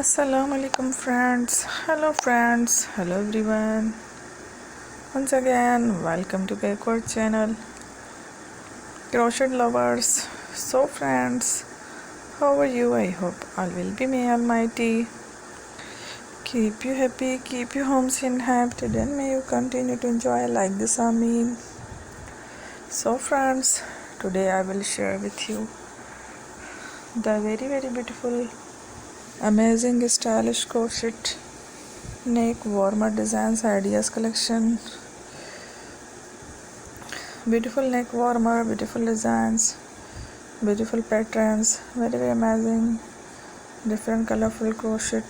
Assalamu alaikum friends. Hello everyone. Once again, welcome to backward channel crochet lovers. So friends, how are you? I hope all will be may almighty keep you happy, keep you homes in happy, and may you continue to enjoy like this. Amin. So friends, today I will share with you the very beautiful, amazing, stylish crochet neck warmer designs ideas collection. Beautiful neck warmer, beautiful designs, beautiful patterns, very amazing, different colorful crochet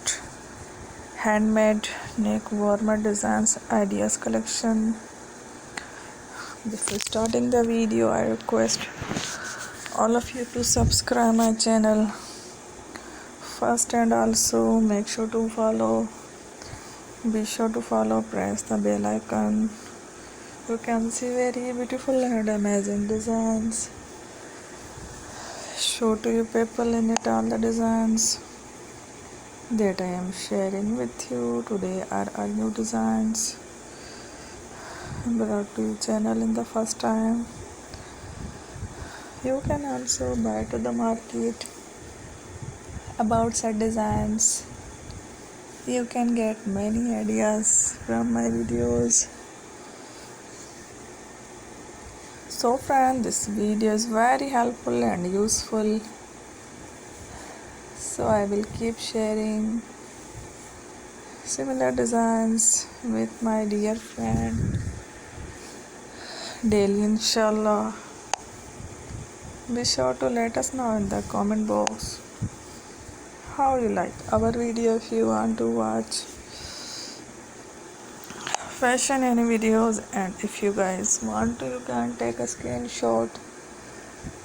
handmade neck warmer designs ideas collection. Before starting the video, I request all of you to subscribe my channel first, and also make sure to follow, be sure to follow, press the bell icon. You can see very beautiful and amazing designs. Show to you people in it all the designs that I am sharing with you today are all new designs brought to your channel in the first time. You can also buy to the market about such designs. You can get many ideas from my videos. So friends, this video is very helpful and useful, so I will keep sharing similar designs with my dear friend daily, inshallah. Be sure to let us know in the comment box how you like our video. If you want to watch fashion any videos, and if you guys want to, you can take a screenshot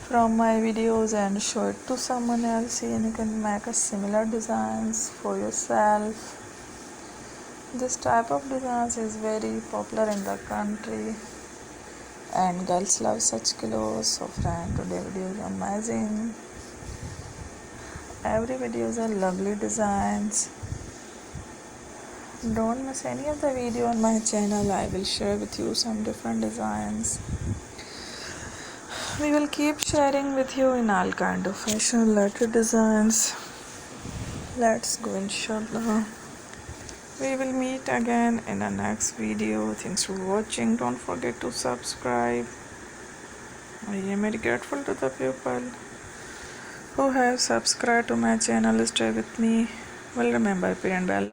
from my videos and show it to someone else, and you can make a similar designs for yourself. This type of designs is very popular in the country and girls love such clothes. So friend, today video is amazing. Every videos are lovely designs. Don't miss any of the video on my channel. I will share with you some different designs. We will keep sharing with you in all kind of fashion related designs. Let's go, inshallah. We will meet again in the next video. Thanks for watching. Don't forget to subscribe. I am very grateful to the people who have subscribed to my channel. Stay with me. Well, remember, pin and bell.